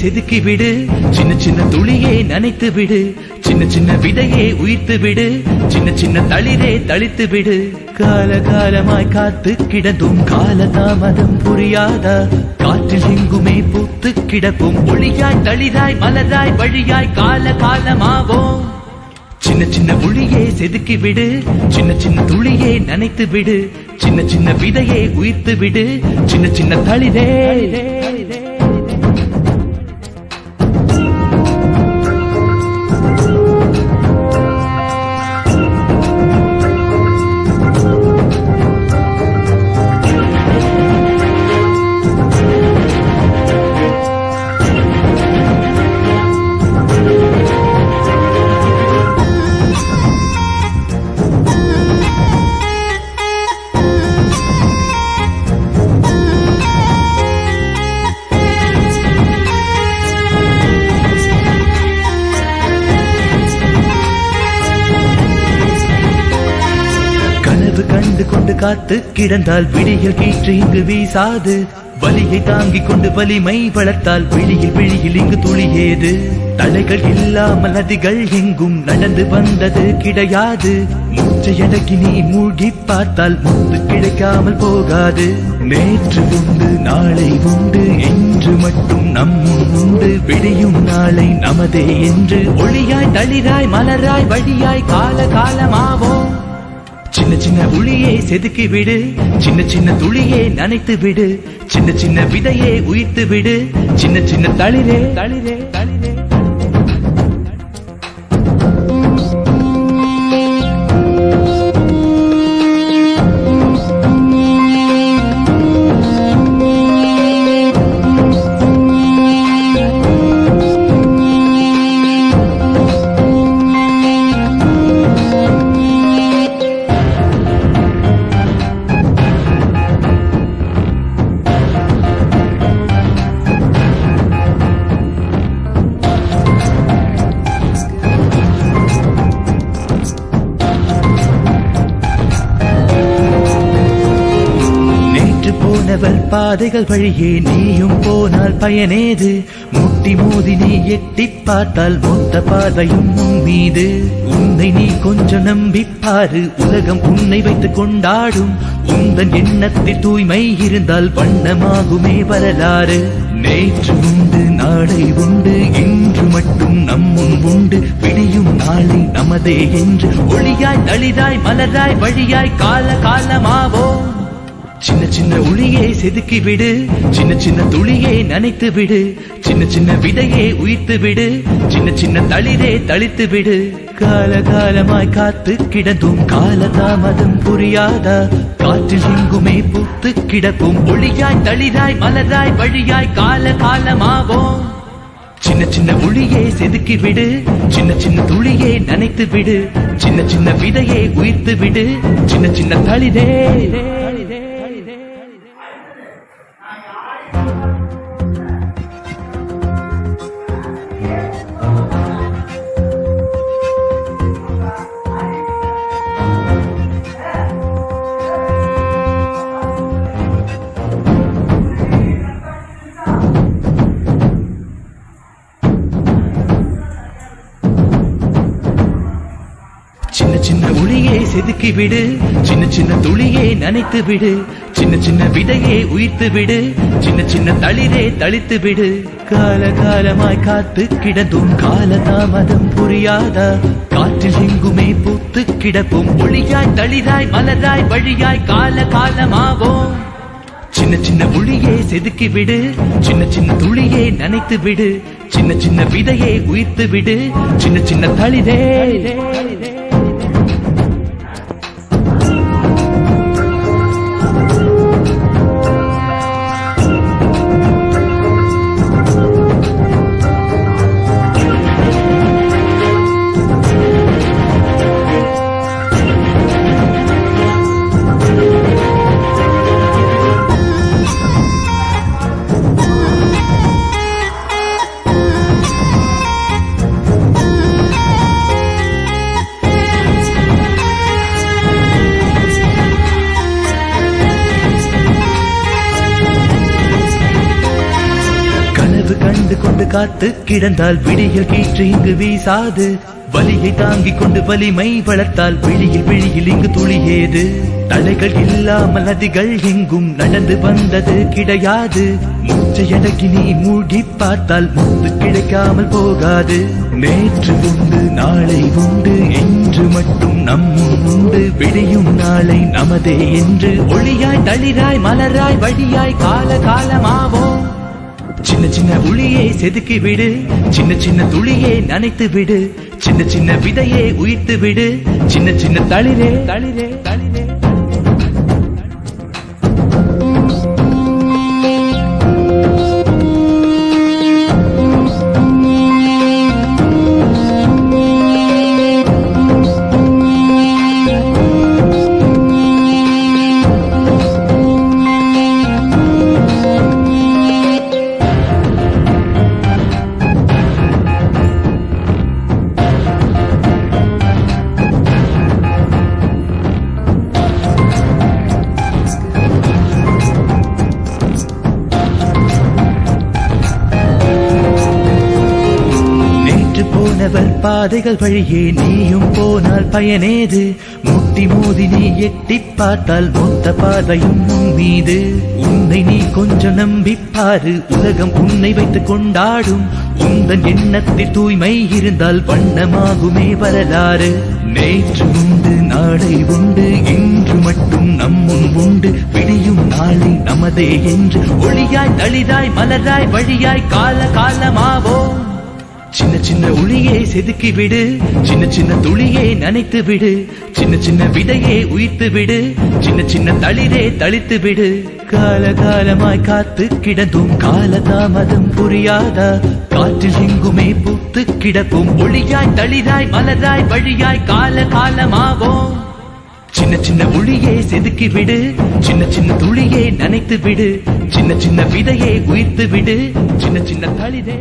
செதுக்கி விடு, சின்ன சின்ன துளியே நனைத்து விடு, சின்ன சின்ன விதையே உயிர்த்து விடு, சின்ன சின்ன தளிரே தளித்து விடு. காலகாலமாய் காத்து கிடந்தும் கால தாமதம் புரியாதா? காற்றில் எங்குமே பூத்து கிடப்போம், ஒளியாய் தளிராய் மலராய் வழியாய் கால காலமாவோம். சின்ன சின்ன ஒளியே செதுக்கி விடு, சின்ன சின்ன துளியே நனைத்து விடு, சின்ன சின்ன விதையே உயிர்த்து விடு, சின்ன சின்ன தளிரே. கண்டு கொண்டு காத்து கிடந்தால் விழியில் கீற்று இங்கு வீசாது, வலியை தாங்கிக் கொண்டு வலிமை வளர்த்தால் விழியில் இங்கு துளியேது. தலைகள் இல்லாமல் நதிகள் எங்கும் நடந்து வந்தது கிடையாது, மூச்சையடக்கி நீ மூழ்கி பார்த்தால் முத்து கிடைக்காமல் போகாது. நேற்று உண்டு நாளை உண்டு என்று மட்டும் நம்முன் உண்டு, விடியும் நாளை நமதே என்று ஒளியாய் தளிராய் மலராய் வழியாய் கால காலமாவோம். சின்ன சின்ன ஒளியை செதுக்கி விடு, சின்ன சின்ன துளியை நனைத்து விடு, சின்ன சின்ன விதையை உயிர்த்து விடு, சின்ன சின்ன தளிரே தளிரே தளிரே. போனவள் பாதைகள் வழியே நீயும் போனால் பயனேது? முட்டி மோதி நீ எட்டி பார்த்தால் மொத்த பாதையும் உன் மீது. உன்னை நீ கொஞ்சம் நம்பிப்பாரு, உலகம் உன்னை வைத்துக் கொண்டாடும். உந்தன் எண்ணத்தில் தூய்மை இருந்தால் வண்ணமாகுமே வரலாறு. நேற்று உண்டு நாளை உண்டு இன்று மட்டும் நம்முன் உண்டு, விடியும் நாளை நமதே என்று ஒளியாய் தளிராய் மலராய் வழியாய் கால காலமாவோம். சின்ன சின்ன ஒளியை செதுக்கி விடு, சின்ன சின்ன துளியை நனைத்து விடு, சின்ன சின்ன விதையை உயிர்த்து விடு, சின்ன சின்ன தளிரே தளித்து விடு. காலகாலமாய் காத்து கிடந்தும் கால தாமதம் புரியாதா? காற்றில் எங்குமே பூத்து கிடப்போம், ஒளியாய் தளிராய் மலராய் வழியாய் கால காலமாவோம். சின்ன சின்ன ஒளியை செதுக்கி விடு, சின்ன சின்ன துளியை நனைத்து விடு, சின்ன சின்ன விதையை உயிர்த்து விடு, சின்ன சின்ன தளிரே. சின்ன சின்ன ஒளியை செதுக்கி விடு, சின்ன சின்ன துளியை நனைத்து விடு, சின்ன சின்ன விதையை உயிர்த்து விடு, சின்ன சின்ன தளிரே தளித்து விடு. காலகாலமாய் காத்து கிடந்தும் கால தாமதம் புரியாதா? காற்றில் எங்குமே பூத்து கிடப்போம், ஒளியாய் தளிராய் மலராய் வழியாய் கால காலமாவோம். சின்ன சின்ன ஒளியை செதுக்கி விடு, சின்ன சின்ன துளியை நனைத்து விடு, சின்ன சின்ன விதையை உயிர்த்து விடு, சின்ன சின்ன தளிரே. காத்து கிடந்தால் விடிகள் கீற்று இங்கு வீசாது வலியை தாங்கிக் கொண்டு வலிமை வளர்த்தால் விழியில் இங்கு துளியேது தலைகள் இல்லாமல் நதிகள் எங்கும் நடந்து வந்தது கிடையாது மூச்சையடக்கி நீ மூழ்கி பார்த்தால் முத்து கிடைக்காமல் போகாது நேற்று உண்டு நாளை உண்டு என்று மட்டும் நம்மும் உண்டு விடியும் நாளை நமதே என்று ஒளியாய் தளிராய் மலராய் வழியாய் கால காலமாவோம் சின்ன சின்ன உளியே செதுக்கி விடு சின்ன சின்ன துளியே நனைத்து விடு சின்ன சின்ன விதையே உயிர்த்து விடு சின்ன சின்ன தளிரே தளிரே தளிரே போனவள் பாதைகள் வழியே நீயும் போனால் பயனேது முட்டி மோதி நீ எட்டி பார்த்தால் மொத்த பாதையும் உன் மீது உன்னை நீ கொஞ்சம் நம்பிப்பாரு உலகம் உன்னை வைத்துக் கொண்டாடும் உந்தன் எண்ணத்தில் தூய்மை இருந்தால் வண்ணமாகுமே வரலாறு நேற்று உண்டு நாளை உண்டு இன்று மட்டும் நம்முன் உண்டு விடியும் நாளை நமதே என்று ஒளியாய் தளிராய் மலராய் வழியாய் கால காலமாவோம் சின்ன சின்ன உளியே செதுக்கி விடு சின்ன சின்ன துளியே நனைத்து விடு சின்ன சின்ன விதையே உயிர்த்து விடு சின்ன சின்ன தளிரே தளித்து விடு கால காலமாய் காத்து கிடந்தும் கால தாமதம் புரியாதா காற்றில் எங்குமே பூத்து கிடக்கும் ஒளியாய் தளிராய் மலராய் வழியாய் கால காலமாவோம் சின்ன சின்ன உளியே செதுக்கி விடு சின்ன சின்ன துளியே நனைத்து விடு சின்ன சின்ன விதையே உயிர்த்து விடு சின்ன சின்ன தளிரே